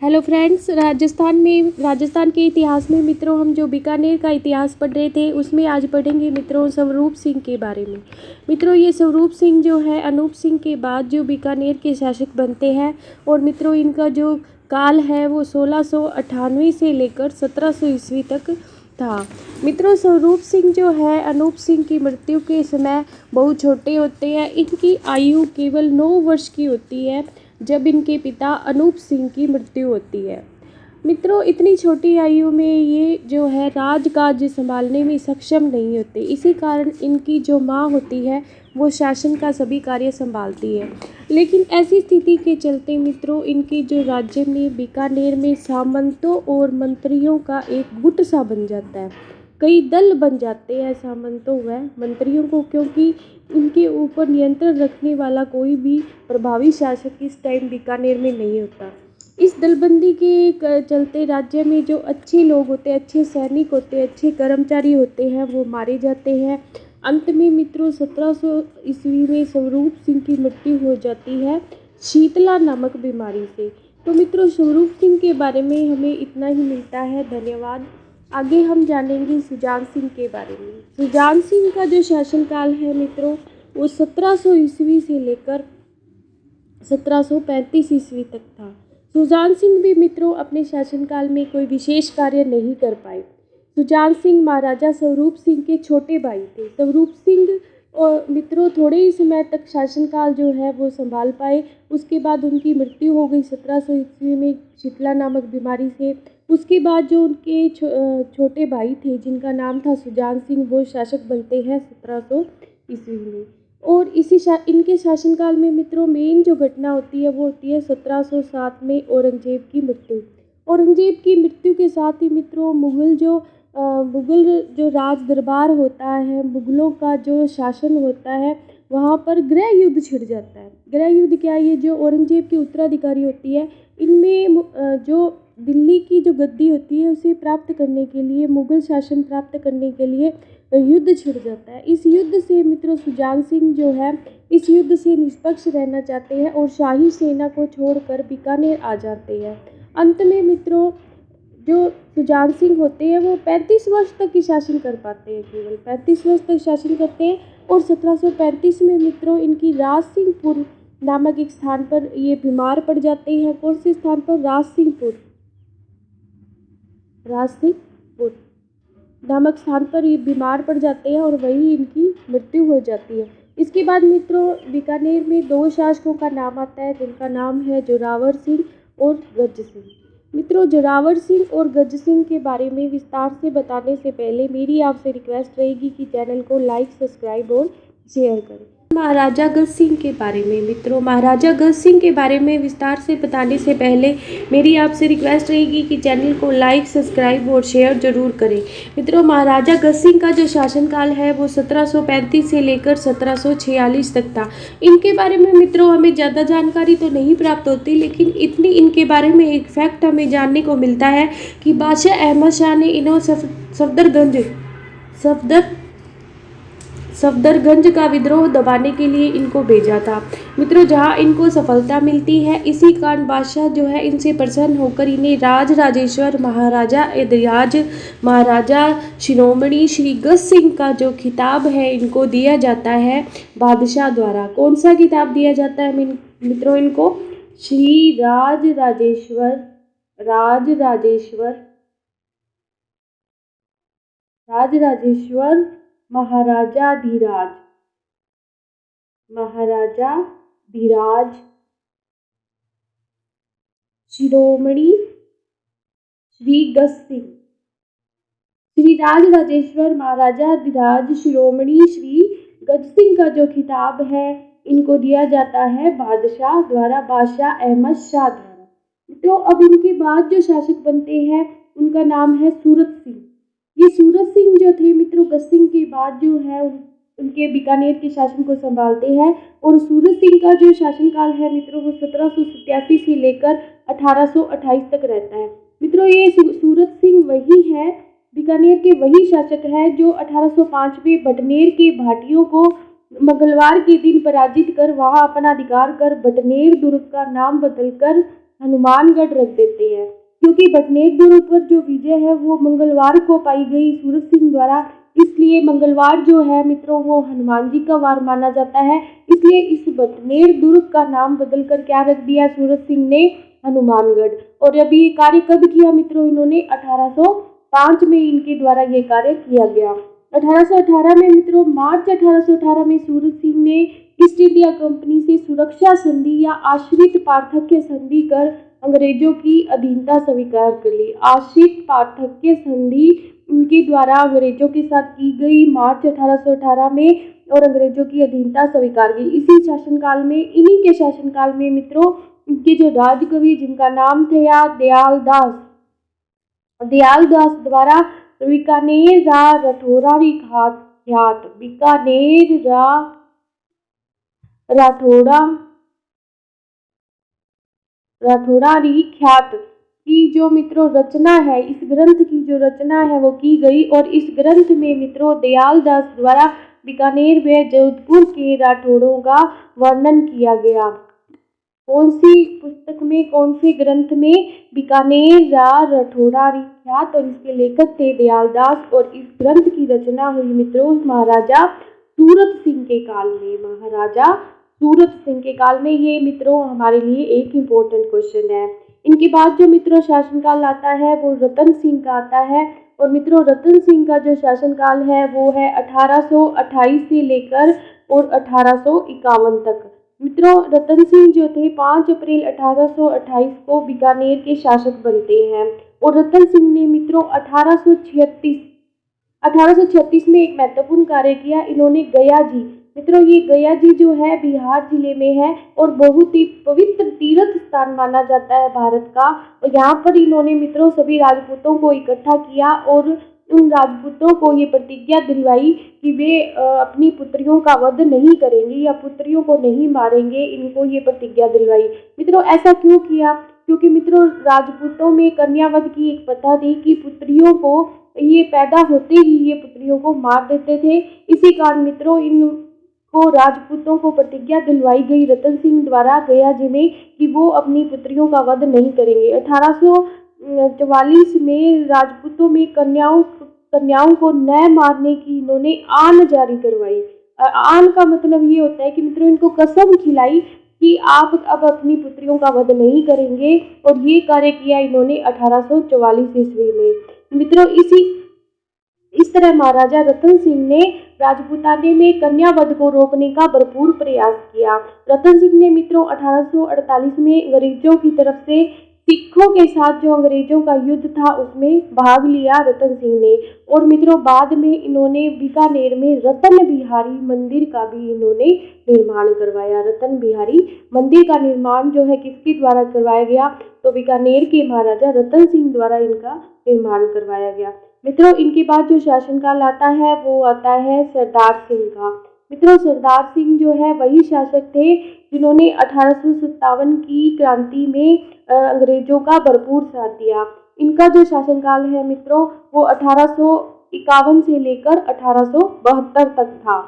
Hello friends, Rajasthan के इतिहास में मित्रों हम जो बीकानेर का इतिहास पढ़ रहे थे उसमें आज पढ़ेंगे मित्रों स्वरूप सिंह के बारे में। मित्रों ये स्वरूप सिंह जो है अनूप सिंह के बाद जो बीकानेर के शासक बनते हैं और मित्रों इनका जो काल है वो 1698 से लेकर 1700 ईस्वी तक था। मित्रों स्वरूप सिंह जो है अनूप सिंह की मृत्यु के समय बहुत छोटे होते हैं। इनकी आयु केवल 9 वर्ष की होती है जब इनके पिता अनूप सिंह की मृत्यु होती है। मित्रों इतनी छोटी आयु में ये जो है राजकाज संभालने में सक्षम नहीं होते, इसी कारण इनकी जो माँ होती है वो शासन का सभी कार्य संभालती है। लेकिन ऐसी स्थिति के चलते मित्रों इनकी जो राज्य में बीकानेर में सामंतों और मंत्रियों का एक गुट सा बन जाता है। कई दल बन जाते हैं सामंतों व मंत्रियों को, क्योंकि इनके ऊपर नियंत्रण रखने वाला कोई भी प्रभावी शासक इस टाइम बीकानेर में नहीं होता। इस दलबंदी के चलते राज्य में जो अच्छे लोग होते हैं, अच्छे सैनिक होते हैं, अच्छे कर्मचारी होते हैं वो मारे जाते हैं। अंत में मित्रों 1700 ईस्वी में स्वरूप सिंह की मृत्यु हो जाती है शीतला नामक बीमारी से। तो मित्रों स्वरूप सिंह के बारे में हमें इतना ही मिलता है। धन्यवाद। आगे हम जानेंगे सुजान सिंह के बारे में। सुजान सिंह का जो शासनकाल है मित्रों वो 1700 ईस्वी से लेकर 1735 ईस्वी तक था। सुजान सिंह भी मित्रों अपने शासनकाल में कोई विशेष कार्य नहीं कर पाए। सुजान सिंह महाराजा स्वरूप सिंह के छोटे भाई थे। स्वरूप सिंह और मित्रों थोड़े ही समय तक शासनकाल जो है वो संभाल पाए। उसके बाद उनकी मृत्यु हो गई 1700 ईस्वी में शीतला नामक बीमारी से। उसके बाद जो उनके छोटे भाई थे जिनका नाम था सुजान सिंह वो शासक बनते हैं 1700 ईस्वी में। और इनके शासनकाल में मित्रों मेन जो घटना होती है वो होती है 1707 में औरंगजेब की मृत्यु। औरंगजेब की मृत्यु के साथ ही मित्रों मुगल जो राज दरबार होता है, मुगलों का जो शासन होता है वहाँ पर गृह युद्ध छिड़ जाता है। गृह युद्ध क्या है? ये जो औरंगजेब की उत्तराधिकारी होती है इनमें जो दिल्ली की जो गद्दी होती है उसे प्राप्त करने के लिए, मुगल शासन प्राप्त करने के लिए युद्ध छिड़ जाता है। इस युद्ध से मित्रों सुजान सिंह जो है इस युद्ध से निष्पक्ष रहना चाहते हैं और शाही सेना को छोड़कर बीकानेर आ जाते हैं। अंत में मित्रों जो सुजान सिंह होते हैं वो 35 वर्ष तक ही शासन कर पाते हैं, केवल 35 वर्ष तक शासन करते हैं। और 1735 में मित्रों इनकी राज सिंहपुर नामक एक स्थान पर ये बीमार पड़ जाते हैं। कौन से स्थान पर? राज सिंहपुर नामक स्थान पर ये बीमार पड़ जाते हैं और वहीं इनकी मृत्यु हो जाती है। इसके बाद मित्रों बीकानेर में 2 शासकों का नाम आता है जिनका नाम है जोरावर सिंह और गज सिंह। मित्रों जोरावर सिंह और गज सिंह के बारे में विस्तार से बताने से पहले मेरी आपसे रिक्वेस्ट रहेगी कि चैनल को लाइक, सब्सक्राइब और शेयर करें। महाराजा गज सिंह के बारे में मित्रों महाराजा गज सिंह के बारे में विस्तार से बताने से पहले मेरी आपसे रिक्वेस्ट रहेगी कि चैनल को लाइक, सब्सक्राइब और शेयर जरूर करें। मित्रों महाराजा गज सिंह का जो शासनकाल है वो 1735 से लेकर 1746 तक था। इनके बारे में मित्रों हमें ज़्यादा जानकारी तो नहीं प्राप्त होती, लेकिन इतनी इनके बारे में एक फैक्ट हमें जानने को मिलता है कि बादशाह अहमद शाह ने इन्हें सफदरगंज का विद्रोह दबाने के लिए इनको भेजा था। मित्रों जहां इनको सफलता मिलती है इसी कारण बादशाह जो है इनसे प्रसन्न होकर इन्हें राजराजेश्वर महाराजा शिरोमणि श्री गज सिंह का जो खिताब है इनको दिया जाता है बादशाह द्वारा। कौन सा खिताब दिया जाता है मित्रों इनको? श्री राजराजेश्वर महाराजाधिराज शिरोमणि श्री गज सिंह। श्री राजराजेश्वर महाराजाधिराज शिरोमणि श्री गज सिंह का जो खिताब है इनको दिया जाता है बादशाह द्वारा, बादशाह अहमद शाह द्वारा। तो अब इनके बाद जो शासक बनते हैं उनका नाम है सूरत सिंह। ये सूरत सिंह जो थे मित्रों गज सिंह के बाद जो है उनके बीकानेर के शासन को संभालते हैं। और सूरत सिंह का जो शासनकाल है मित्रों वो 1787 से लेकर 1828 तक रहता है। मित्रों ये सूरत सिंह वही है, बीकानेर के वही शासक है जो 1805 में बटनेर के भाटियों को मंगलवार के दिन पराजित कर वहां अपना अधिकार कर बटनेर दुर्ग का नाम बदलकर हनुमानगढ़ रख देते हैं। क्योंकि बटनेर दुर्ग पर जो विजय है वो मंगलवार को पाई गई सूरत सिंह द्वारा, इसलिए मंगलवार जो है मित्रों वो हनुमान जी का वार माना जाता है। इसलिए इस बटनेर दुर्ग का नाम बदलकर क्या रख दिया सूरत सिंह ने, हनुमानगढ़। और अभी ये कार्य कब किया मित्रों, इन्होंने 1805 में इनके द्वारा ये कार्य किया गया। 1818 में मित्रों, मार्च 1818 में सूरत सिंह ने ईस्ट इंडिया कंपनी से सुरक्षा संधि या आश्रित पार्थक्य संधि कर अंग्रेजों की अधीनता स्वीकार कर ली। आश्रित पार्थक्य संधि उनके द्वारा अंग्रेजों के साथ की गई मार्च 1818 में, और अंग्रेजों की अधीनता स्वीकार की। इसी शासनकाल में, इन्हीं के शासनकाल में मित्रों, इनके जो राजकवि जिनका नाम था दयाल दास द्वारा बीकानेर रा रठौरारी ख्यात, बीकानेर रा राठौरारी ख्यात की जो मित्रों रचना है, इस ग्रंथ की जो रचना है वो की गई। और इस ग्रंथ में मित्रों दयाल दास द्वारा बीकानेर व जोधपुर के राठौड़ों का वर्णन किया गया। कौन सी पुस्तक में, कौन से ग्रंथ में, बीकानेर रा रठौरारी ख्यात, और इसके लेखक थे दयाल दास। और इस ग्रंथ की रचना हुई मित्रों महाराजा सूरत सिंह के काल में, महाराजा सूरत सिंह के काल में। ये मित्रों हमारे लिए एक इम्पोर्टेंट क्वेश्चन है। इनके बाद जो मित्रों शासनकाल आता है वो रतन सिंह का आता है। और मित्रों रतन सिंह का जो शासनकाल है वो है 1828 से लेकर और 1851 तक। मित्रों रतन सिंह जो थे 5 अप्रैल 1828 को बीकानेर के शासक बनते हैं। और रतन सिंह ने मित्रों 1836 में एक महत्वपूर्ण कार्य किया। इन्होंने गया जी, मित्रों ये गया जी जो है बिहार जिले में है और बहुत ही पवित्र तीर्थ स्थान माना जाता है भारत का। और यहाँ पर इन्होंने मित्रों सभी राजपूतों को इकट्ठा किया और उन राजपूतों को ये प्रतिज्ञा दिलवाई कि वे अपनी पुत्रियों का वध नहीं करेंगे या पुत्रियों को नहीं मारेंगे, इनको ये प्रतिज्ञा दिलवाई। मित्रों ऐसा क्यों किया, क्योंकि मित्रों राजपूतों में कन्यावध की एक प्रथा थी कि पुत्रियों को ये पैदा होते ही ये पुत्रियों को मार देते थे। इसी कारण मित्रों इनको राजपूतों को प्रतिज्ञा दिलवाई गई रतन सिंह द्वारा गया जी में कि वो अपनी पुत्रियों का वध नहीं करेंगे। 1844 में राजपूतों में कन्याओं को न मारने की इन्होंने आन जारी करवाई। आन का मतलब ये होता है कि मित्रों इनको कसम खिलाई कि आप अब अपनी पुत्रियों का वध नहीं करेंगे। और ये कार्य किया इन्होंने 1844 ईस्वी में। मित्रों इस तरह महाराजा रतन सिंह ने राजपूताने में कन्यावध को रोकने का भरपूर प्रयास किया। रतन सिंह ने मित्रों 1848 में अंग्रेजों की तरफ से सिखों के साथ जो अंग्रेजों का युद्ध था उसमें भाग लिया रतन सिंह ने। और मित्रों बाद में इन्होंने बीकानेर में रतन बिहारी मंदिर का भी इन्होंने निर्माण करवाया। रतन बिहारी मंदिर का निर्माण जो है किसके द्वारा करवाया गया, तो बीकानेर के महाराजा रतन सिंह द्वारा इनका निर्माण करवाया गया। मित्रों इनके बाद जो शासनकाल आता है वो आता है सरदार सिंह का। मित्रों सरदार सिंह जो है वही शासक थे जिन्होंने 1857 की क्रांति में अंग्रेजों का भरपूर साथ दिया। इनका जो शासनकाल है मित्रों वो 1851 से लेकर 1872 तक था।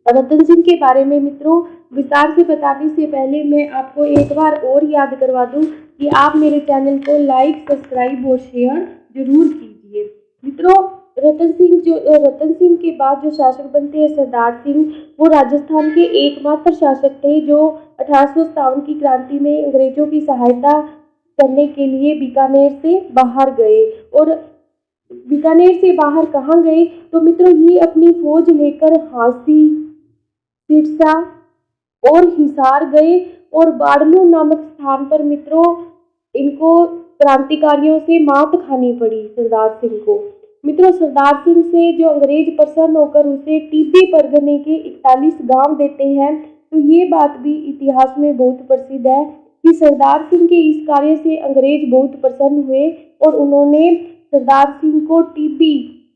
रतन सिंह के बारे में मित्रों विस्तार से बताने से पहले मैं आपको एक बार और याद करवा दूं कि आप मेरे चैनल को लाइक, सब्सक्राइब और शेयर जरूर कीजिए। मित्रों रतन सिंह के बाद जो शासक बनते हैं सरदार सिंह, वो राजस्थान के एकमात्र शासक थे जो 1857 की क्रांति में अंग्रेजों की सहायता करने के लिए बीकानेर से बाहर गए। और बीकानेर से बाहर कहाँ गए, तो मित्रों ये अपनी फौज लेकर हांसी, सिरसा और हिसार गए। और बाड़मेर नामक स्थान पर मित्रों इनको क्रांतिकारियों से मात खानी पड़ी सरदार सिंह को। मित्रों सरदार सिंह से जो अंग्रेज प्रसन्न होकर उसे टिब्बी परगने के 41 गांव देते हैं। तो ये बात भी इतिहास में बहुत प्रसिद्ध है कि सरदार सिंह के इस कार्य से अंग्रेज बहुत प्रसन्न हुए और उन्होंने सरदार सिंह को टिब्बी,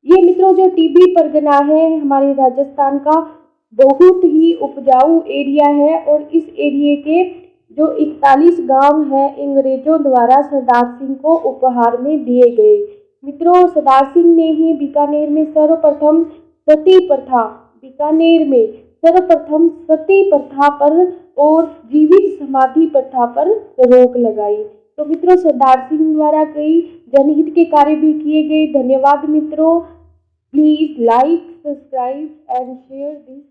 ये मित्रों जो टिब्बी परगना है हमारे राजस्थान का बहुत ही उपजाऊ एरिया है। और इस एरिया के जो 41 गांव है अंग्रेजों द्वारा सरदार सिंह को उपहार में दिए गए। मित्रों सरदार सिंह ने ही बीकानेर में सर्वप्रथम सती प्रथा पर और जीवित समाधि प्रथा पर रोक लगाई। तो मित्रों सरदार सिंह द्वारा कई जनहित के कार्य भी किए गए। धन्यवाद मित्रों। Please like, subscribe and share this